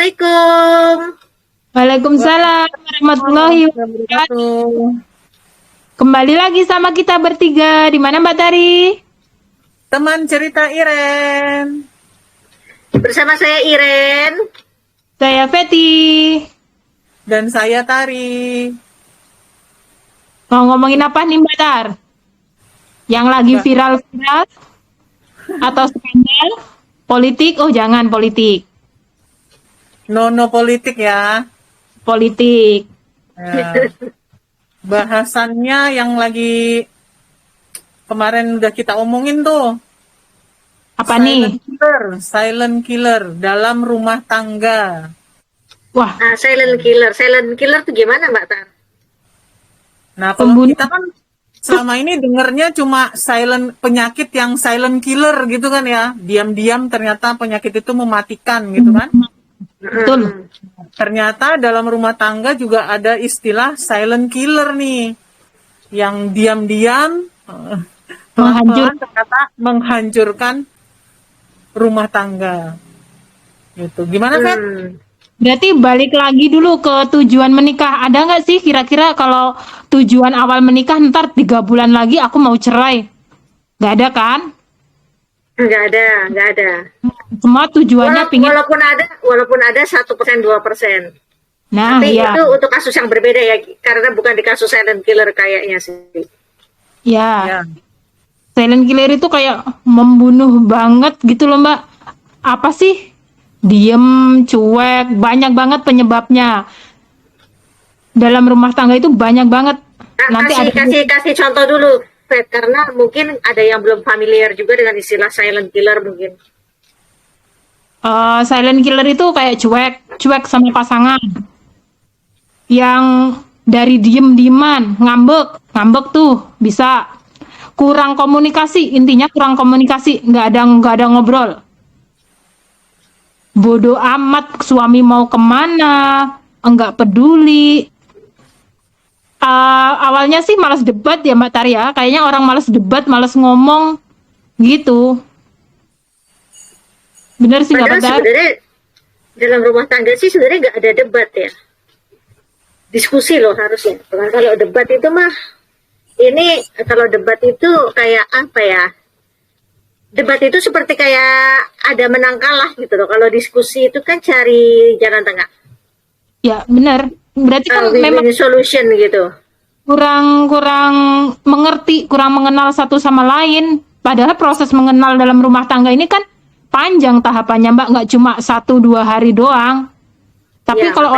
Assalamualaikum. Waalaikumsalam warahmatullahi wabarakatuh. Wabarakatuh. Kembali lagi sama kita bertiga. Di mana Mbak Tari? Teman cerita Iren. Bersama saya Iren. Saya Feti. Dan saya Tari. Mau ngomongin apa nih Mbak Tar? Yang lagi viral-viral? Atau skandal? Politik? Oh jangan politik. No politik ya. Politik. Ya. Bahasannya yang lagi kemarin udah kita omongin tuh. Apa nih? Silent killer dalam rumah tangga. Wah, Silent killer. Silent killer tuh gimana Mbak Tar? Nah, kalau Pembunuh. kita kan selama ini dengernya cuma penyakit yang silent killer gitu kan ya. Diam-diam ternyata penyakit itu mematikan gitu kan. betul. Ternyata dalam rumah tangga juga ada istilah silent killer nih. Yang diam-diam pelan-pelan ternyata menghancurkan rumah tangga. Gitu. Gimana, Fet? Berarti balik lagi dulu ke tujuan menikah. Ada nggak sih kira-kira kalau tujuan awal menikah ntar 3 bulan lagi aku mau cerai? Nggak ada kan? Nggak ada. Semua tujuannya pingin. Walaupun ada 1% 2%. Nah, Tapi ya. itu untuk kasus yang berbeda ya, karena bukan di kasus silent killer kayaknya sih. Ya. Ya. Silent killer itu kayak membunuh banget gitu loh Mbak. Apa sih? Diem, cuek, banyak banget penyebabnya. Dalam rumah tangga itu banyak banget. Nanti ada Kasih contoh dulu, Fred, karena mungkin ada yang belum familiar juga dengan istilah silent killer mungkin. silent killer itu kayak cuek sama pasangan. Yang dari diem-dieman, ngambek tuh bisa. Kurang komunikasi, intinya kurang komunikasi, nggak ada ngobrol. Bodoh amat suami mau kemana, enggak peduli. Awalnya sih malas debat ya Mbak Tarya, kayaknya orang malas debat, malas ngomong gitu. Bener sih nggak Padahal Mbak Tar? sebenarnya dalam rumah tangga sih sebenarnya nggak ada debat ya. Diskusi loh harusnya. Kalau debat itu mah, kalau debat itu kayak apa ya? Debat itu seperti kayak ada menang kalah gitu loh. Kalau diskusi itu kan cari jalan tengah. Ya benar. Berarti kan memang Win-win solution gitu. kurang mengerti, kurang mengenal satu sama lain. Padahal proses mengenal dalam rumah tangga ini kan panjang tahapannya Mbak, nggak cuma 1-2 hari doang. Tapi Ya, kalau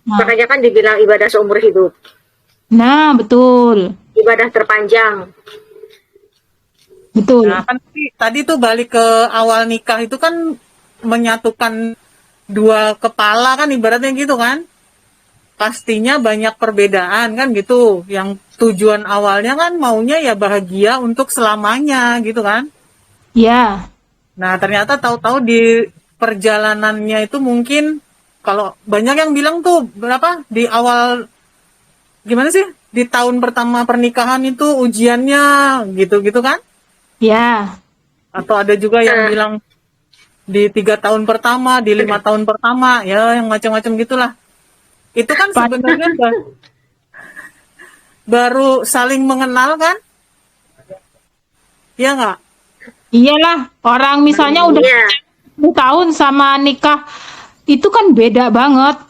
makanya kan dibilang ibadah seumur hidup. nah betul. Ibadah terpanjang. Betul. Nah, kan tadi tuh balik ke awal nikah itu kan menyatukan dua kepala kan ibaratnya gitu kan. Pastinya banyak perbedaan kan gitu. Yang tujuan awalnya kan maunya ya bahagia untuk selamanya gitu kan. Ya. Nah, ternyata tahu-tahu di perjalanannya itu mungkin kalau banyak yang bilang tuh berapa di awal gimana sih? Di tahun pertama pernikahan itu ujiannya gitu-gitu kan? Ya. Atau ada juga yang bilang di 3 tahun pertama, di 5 tahun pertama, ya yang macam-macam gitulah. Itu kan sebenarnya baru saling mengenal kan? Iya nggak? Iyalah, orang misalnya udah Iya. 10 tahun sama nikah, itu kan beda banget.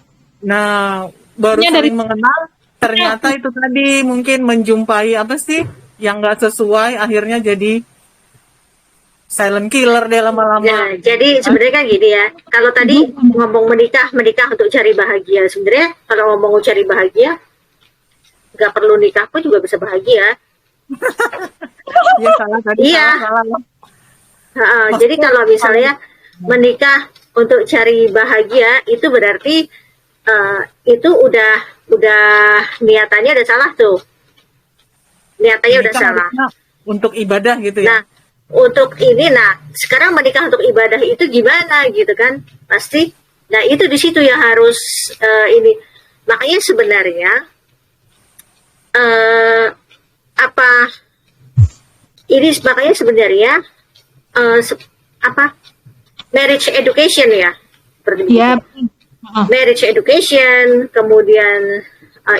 Nah, baru Maksudnya saling mengenal, ternyata itu tadi mungkin menjumpai apa sih yang nggak sesuai, akhirnya jadi silent killer deh lama-lama. Ya, jadi sebenarnya kan gini ya. Kalau tadi ngomong menikah untuk cari bahagia. Sebenarnya kalau ngomong cari bahagia, nggak perlu nikah pun juga bisa bahagia. Iya salah tadi. Iya. Salah. Jadi kalau misalnya menikah untuk cari bahagia, itu berarti itu udah niatannya udah salah tuh. Niatannya udah Nikah salah. harusnya untuk ibadah gitu ya. Nah, sekarang menikah untuk ibadah itu gimana gitu kan? Pasti. Nah, itu di situ yang harus ini. Makanya sebenarnya marriage education ya seperti Ya, itu. Marriage education, kemudian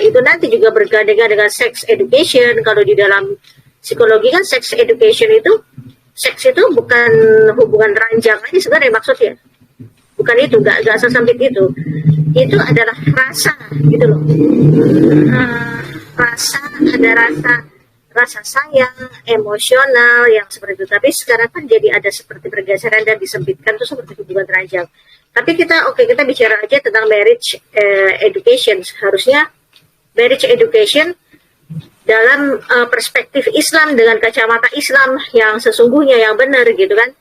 itu nanti juga bergandengan dengan sex education. Kalau di dalam psikologi kan sex education itu, seks itu bukan hubungan ranjang aja sebenarnya maksudnya. Bukan itu, nggak sesempit itu. Itu adalah rasa gitu loh. Rasa sayang, emosional yang seperti itu. Tapi sekarang kan jadi ada seperti pergeseran dan disempitkan tuh seperti hubungan ranjang. Tapi kita bicara aja tentang marriage education. Harusnya marriage education dalam perspektif Islam dengan kacamata Islam yang sesungguhnya yang benar gitu kan.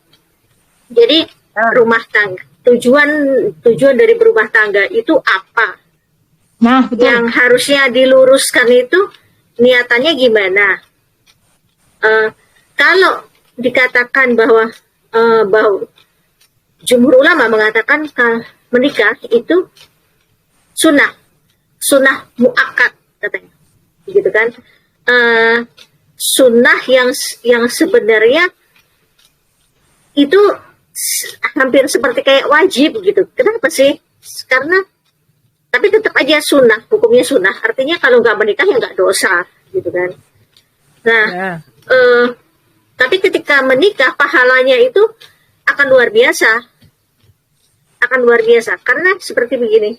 Jadi rumah tangga, tujuan dari berumah tangga itu apa? nah betul. Yang harusnya diluruskan itu niatannya gimana? Kalau dikatakan bahwa jumhur ulama mengatakan menikah itu sunnah muakkad katanya, gitu kan? Sunnah yang sebenarnya itu hampir seperti kayak wajib gitu. Kenapa sih? Karena tapi tetap aja sunnah, hukumnya sunnah. Artinya kalau nggak menikah ya nggak dosa, gitu kan? Nah, tapi ketika menikah pahalanya itu akan luar biasa, karena seperti begini.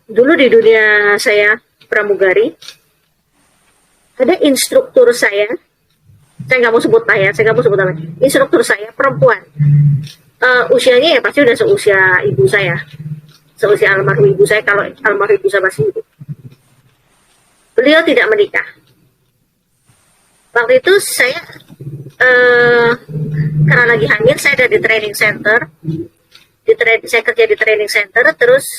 Dulu di dunia saya pramugari, ada instruktur saya nggak mau sebut namanya, instruktur saya perempuan, usianya ya pasti udah seusia ibu saya, seusia almarhum ibu saya, kalau almarhum ibu saya masih hidup. Beliau tidak menikah. Waktu itu saya karena lagi hamil, saya ada di training center, saya kerja di training center, terus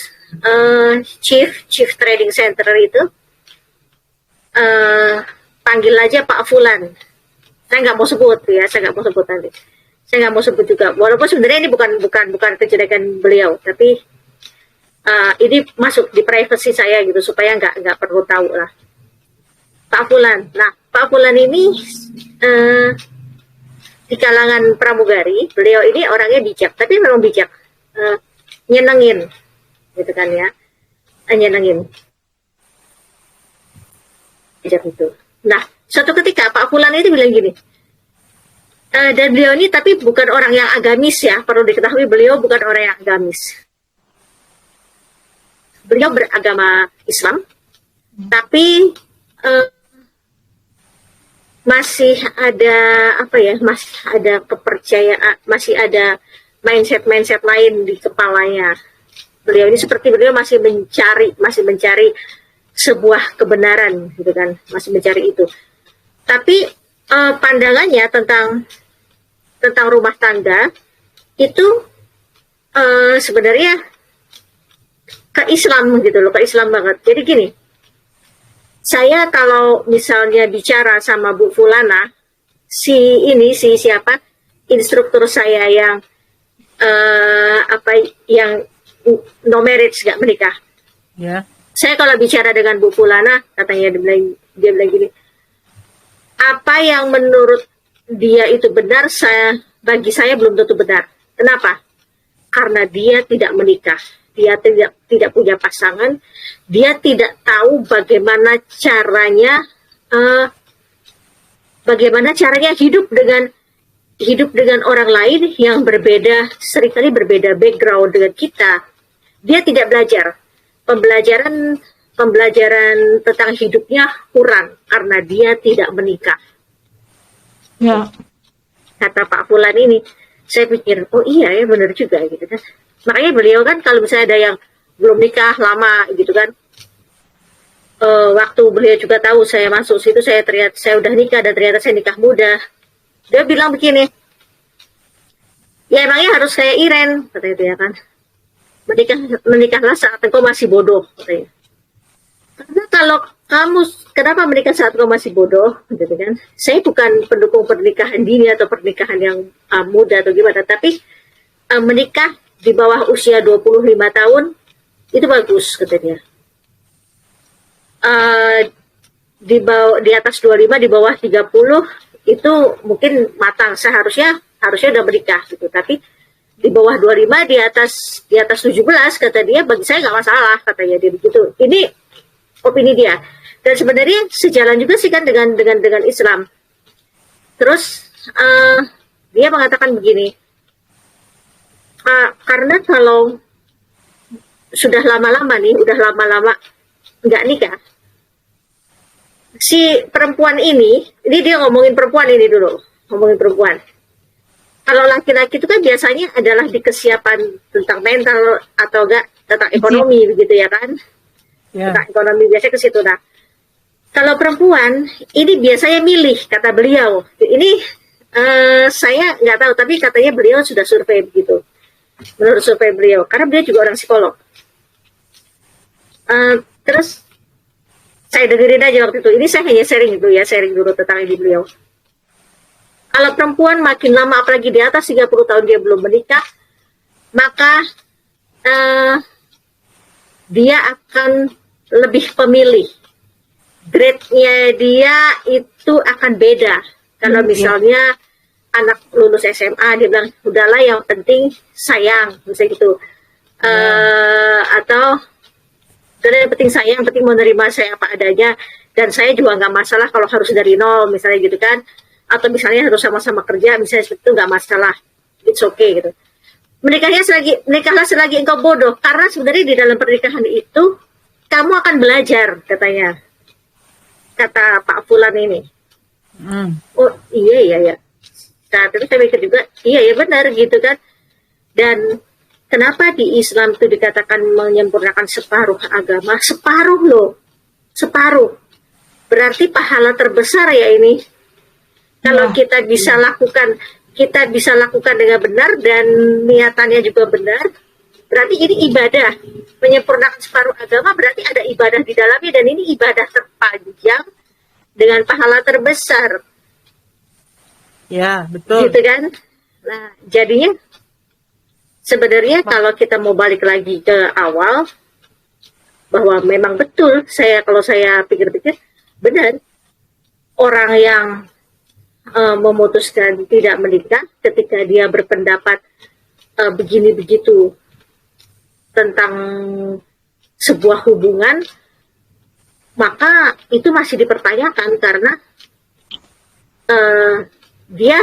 chief training center itu panggil aja Pak Fulan. Saya nggak mau sebut ya, saya nggak mau sebut juga, walaupun sebenarnya ini bukan kejelekan beliau, tapi ini masuk di privasi saya gitu, supaya nggak perlu tahu lah. Pak Fulan. Nah, Pak Fulan ini di kalangan pramugari, beliau ini orangnya bijak, tapi memang bijak, nyenengin, gitu kan ya, nyenengin, bijak itu. Nah, suatu ketika Pak Fulan itu bilang gini, dan beliau ini tapi bukan orang yang agamis ya, perlu diketahui beliau bukan orang yang agamis. Beliau beragama Islam, tapi masih ada masih ada kepercayaan, masih ada mindset lain di kepalanya. Beliau ini seperti beliau masih mencari sebuah kebenaran gitu kan, masih mencari itu. Tapi pandangannya tentang rumah tangga itu sebenarnya ke Islam gitu loh, ke Islam banget. Jadi gini, saya kalau misalnya bicara sama Bu Fulana, siapa instruktur saya yang yang no marriage, gak menikah. Ya. Saya kalau bicara dengan Bu Fulana, katanya dia bilang gini, apa yang menurut dia itu benar, bagi saya belum tentu benar. Kenapa? Karena dia tidak menikah. Dia tidak punya pasangan, dia tidak tahu bagaimana caranya hidup dengan orang lain yang berbeda, seringkali berbeda background dengan kita. Dia tidak belajar. Pembelajaran tentang hidupnya kurang karena dia tidak menikah. Ya. Kata Pak Fulan ini, saya pikir, oh iya ya, benar juga gitu kan. Makanya beliau kan kalau misalnya ada yang belum nikah lama gitu kan, waktu beliau juga tahu saya masuk situ, saya udah nikah dan ternyata saya nikah muda. Dia bilang begini, ya emangnya harus kayak Iren, katanya dia kan, menikahlah saat engkau masih bodoh, katanya. Karena kalau kenapa menikah saat engkau masih bodoh, gitu kan? Saya bukan pendukung pernikahan dini atau pernikahan yang muda atau gimana, tapi menikah di bawah usia 25 tahun itu bagus, katanya. Di atas 25, di bawah 30 itu mungkin matang, seharusnya udah menikah gitu. Tapi di bawah 25, di atas 17, kata dia, bagi saya nggak masalah, katanya dia begitu. Ini opini dia. Dan sebenarnya sejalan juga sih kan dengan Islam. Terus dia mengatakan begini, karena kalau sudah lama-lama nggak nikah, si perempuan ini dia ngomongin perempuan ini dulu, ngomongin perempuan. Kalau laki-laki itu kan biasanya adalah di kesiapan tentang mental atau enggak tentang ekonomi begitu ya kan? Ya. Tentang ekonomi biasanya ke situ. Nah, kalau perempuan ini biasanya milih, kata beliau. Ini saya nggak tahu, tapi katanya beliau sudah survei begitu. Menurut survei beliau, karena beliau juga orang psikolog. Terus saya dengerin aja waktu itu. Ini saya hanya sharing dulu tentang ini beliau. Kalau perempuan makin lama, apalagi di atas 30 tahun dia belum menikah, maka dia akan lebih pemilih. Grade-nya dia itu akan beda. Kalau misalnya anak lulus SMA, dia bilang, udahlah yang penting sayang, misalnya gitu. Atau, udahlah yang penting sayang, yang penting menerima saya apa adanya, dan saya juga nggak masalah kalau harus dari nol, misalnya gitu kan. Atau misalnya harus sama-sama kerja, misalnya seperti itu nggak masalah, it's okay gitu. Menikahlah selagi engkau bodoh, karena sebenarnya di dalam pernikahan itu kamu akan belajar, katanya, kata Pak Fulan ini. Oh iya. Nah, terus saya mikir juga, iya ya benar gitu kan. Dan kenapa di Islam itu dikatakan menyempurnakan separuh agama, separuh. Berarti pahala terbesar ya ini. Kalau kita bisa lakukan dengan benar dan niatannya juga benar, berarti ini ibadah. Menyempurnakan separuh agama berarti ada ibadah di dalamnya, dan ini ibadah terpanjang dengan pahala terbesar. Ya, betul. Gitu kan? Nah, jadinya sebenarnya kalau kita mau balik lagi ke awal, bahwa memang betul, kalau saya pikir-pikir, benar. Orang yang memutuskan tidak menikah ketika dia berpendapat begini begitu tentang sebuah hubungan, maka itu masih dipertanyakan karena dia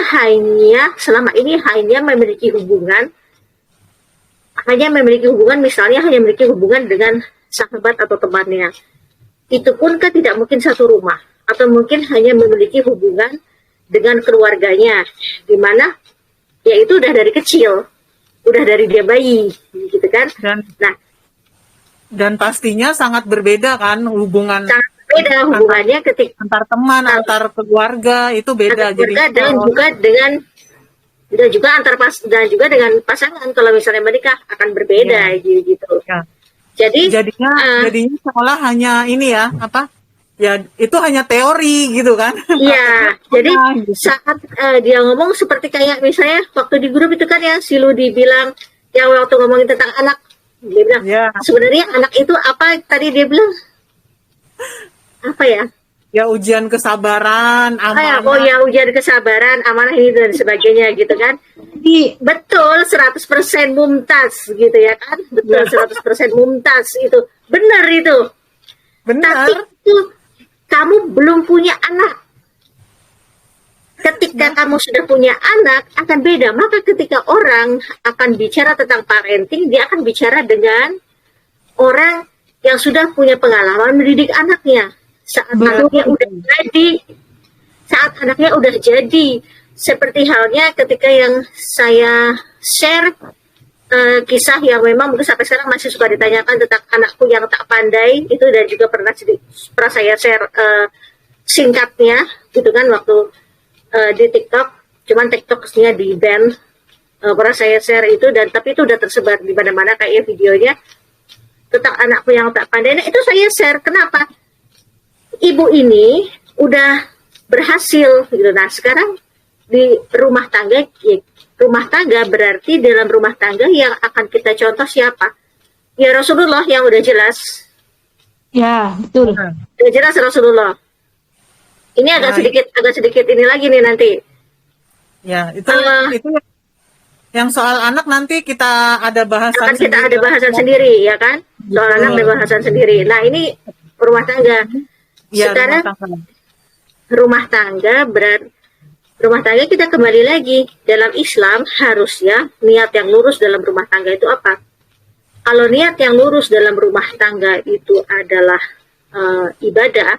selama ini hanya memiliki hubungan misalnya hanya memiliki hubungan dengan sahabat atau temannya. Itu pun kan tidak mungkin satu rumah, atau mungkin hanya memiliki hubungan dengan keluarganya, di mana ya itu udah dari kecil, udah dari dia bayi, gitu kan. Dan pastinya sangat berbeda kan hubungan. Sangat berbeda hubungannya ketika antar teman, antar keluarga itu beda. Jadi dan juga dengan pasangan, kalau misalnya menikah akan berbeda gitu. Ya. Jadinya sekolah hanya ini ya ya itu hanya teori gitu kan. Iya, jadi saat dia ngomong seperti kayak misalnya waktu di grup itu kan yang si Ludi bilang, yang waktu ngomongin tentang anak, dia bilang sebenarnya anak itu apa tadi dia bilang apa ya? Ya ujian kesabaran, amanah. Ujian kesabaran, amanah ini dan sebagainya gitu kan. Betul, 100% mumtaz gitu ya kan. Betul, 100% mumtaz itu. Benar itu. Benar. Tapi itu kamu belum punya anak. Ketika kamu sudah punya anak akan beda. Maka ketika orang akan bicara tentang parenting, dia akan bicara dengan orang yang sudah punya pengalaman mendidik anaknya. Saat anaknya udah jadi, seperti halnya ketika yang saya share kisah yang memang mungkin sampai sekarang masih suka ditanyakan tentang anakku yang tak pandai itu, dan juga pernah saya share singkatnya gitu kan waktu di TikTok, cuman TikToknya di ban, pernah saya share itu, dan tapi itu udah tersebar di mana-mana kayak videonya tentang anakku yang tak pandai. Nah, itu saya share kenapa ibu ini udah berhasil gitu. Nah, sekarang di rumah tangga berarti dalam rumah tangga yang akan kita contoh siapa? Ya Rasulullah, yang udah jelas. Ya, betul. Udah jelas Rasulullah. Ini agak sedikit ini lagi nih nanti. Ya, itu Yang soal anak nanti kita ada bahasan Akan kita ada sendiri. bahasan sendiri, ya kan? Soal anak ada bahasan sendiri. Nah, ini rumah tangga. Ya, Sekarang rumah tangga. rumah tangga kita kembali lagi. Dalam Islam harusnya niat yang lurus dalam rumah tangga itu apa? Kalau niat yang lurus dalam rumah tangga itu adalah ibadah,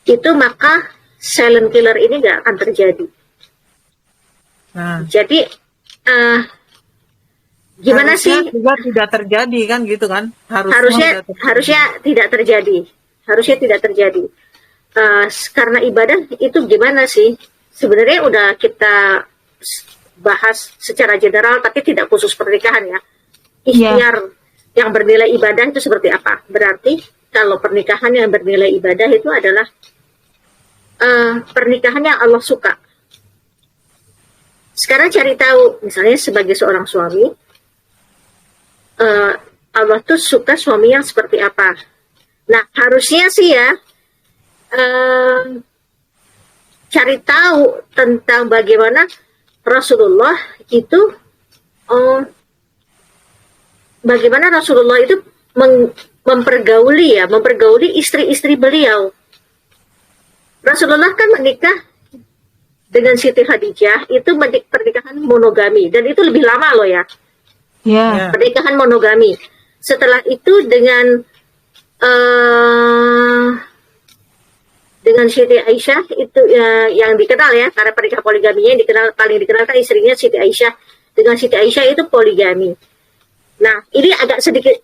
itu maka silent killer ini nggak akan terjadi. Nah, Jadi gimana harusnya sih? juga tidak terjadi kan gitu kan? Harusnya tidak terjadi. Harusnya tidak terjadi. Karena ibadah itu gimana sih? Sebenarnya udah kita bahas secara general, tapi tidak khusus pernikahan ya. Ikhtiar yang bernilai ibadah itu seperti apa? Berarti kalau pernikahan yang bernilai ibadah itu adalah pernikahan yang Allah suka. Sekarang cari tahu, misalnya sebagai seorang suami, Allah tuh suka suami yang seperti apa. Nah, harusnya sih ya, cari tahu tentang bagaimana Rasulullah itu, mempergauli istri-istri beliau. Rasulullah kan menikah dengan Siti Khadijah, itu pernikahan monogami, dan itu lebih lama loh ya. Ya. Pernikahan monogami. Setelah itu dengan Siti Aisyah itu yang dikenal ya, karena pernikahan poligaminya yang paling dikenal kan istrinya Siti Aisyah. Dengan Siti Aisyah itu poligami. Nah, ini agak sedikit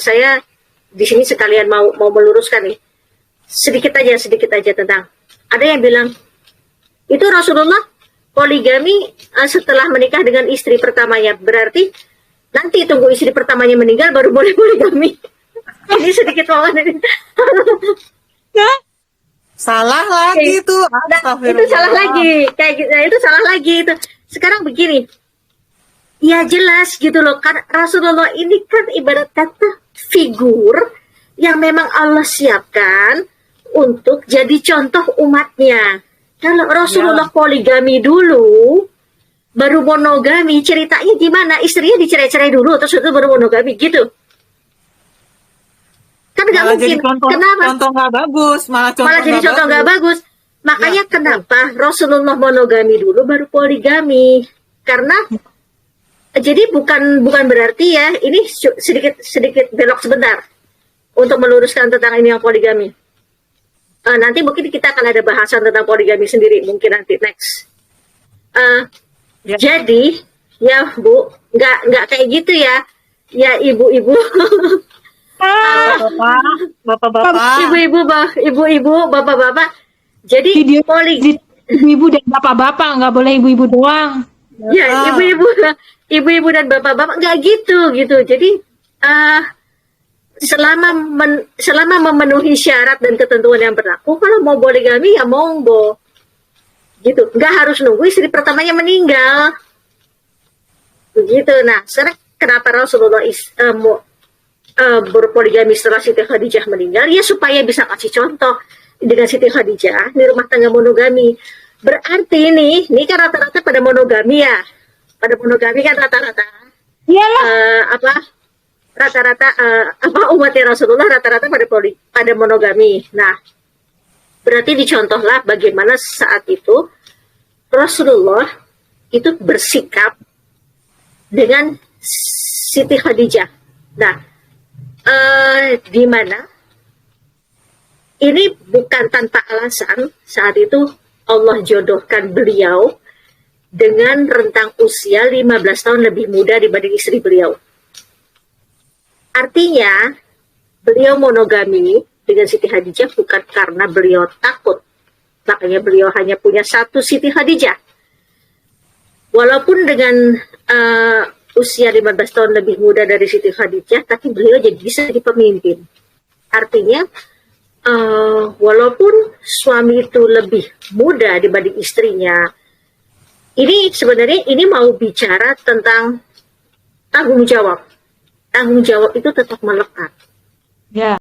saya di sini sekalian mau meluruskan nih. Sedikit aja tentang. Ada yang bilang itu Rasulullah poligami setelah menikah dengan istri pertamanya, berarti nanti tunggu istri pertamanya meninggal baru boleh poligami. Ini sedikit wawasan. Salah lagi itu. Itu salah lagi. Kayak gitu, itu salah lagi itu. Sekarang begini. Ya jelas gitu loh, kan Rasulullah ini kan ibarat kata figur yang memang Allah siapkan untuk jadi contoh umatnya. Kalau Rasulullah poligami dulu, baru monogami, ceritanya gimana? Istrinya dicerai-cerai dulu, terus itu baru monogami gitu. Kan nggak mungkin. Kenapa? Contoh nggak bagus, malah jadi contoh nggak bagus. Makanya kenapa Rasulullah monogami dulu, baru poligami? Karena jadi bukan berarti ya, ini sedikit belok sebentar untuk meluruskan tentang ini yang poligami. Nanti mungkin kita akan ada bahasan tentang poligami sendiri, mungkin nanti next. Jadi ya Bu, nggak kayak gitu ya, ya ibu-ibu, bapak-bapak, ibu-ibu, bapak-bapak. Jadi ibu-ibu dan bapak-bapak, nggak boleh ibu-ibu doang. Ya, ibu-ibu dan bapak-bapak nggak gitu. Jadi selama memenuhi syarat dan ketentuan yang berlaku, kalau mau poligami ya monggo, gitu. Nggak harus nunggu istri pertamanya meninggal, begitu. Nah, sekarang kenapa Rasulullah berpoligami setelah Siti Khadijah meninggal? Ya supaya bisa kasih contoh dengan Siti Khadijah di rumah tangga monogami. Berarti ini kan rata-rata pada monogami ya. Pada monogami kan rata-rata. Iyalah. Umatnya Rasulullah rata-rata pada monogami. Nah, berarti dicontohlah bagaimana saat itu Rasulullah itu bersikap dengan Siti Khadijah. Nah, di mana ini bukan tanpa alasan saat itu Allah jodohkan beliau dengan rentang usia 15 tahun lebih muda dibanding istri beliau. Artinya, beliau monogami dengan Siti Khadijah bukan karena beliau takut. Makanya beliau hanya punya satu Siti Khadijah. Walaupun dengan usia 15 tahun lebih muda dari Siti Khadijah, tapi beliau jadi bisa jadi pemimpin. Artinya, walaupun suami itu lebih muda dibanding istrinya, ini sebenarnya ini mau bicara tentang tanggung jawab. Tanggung jawab itu tetap melekat. Ya.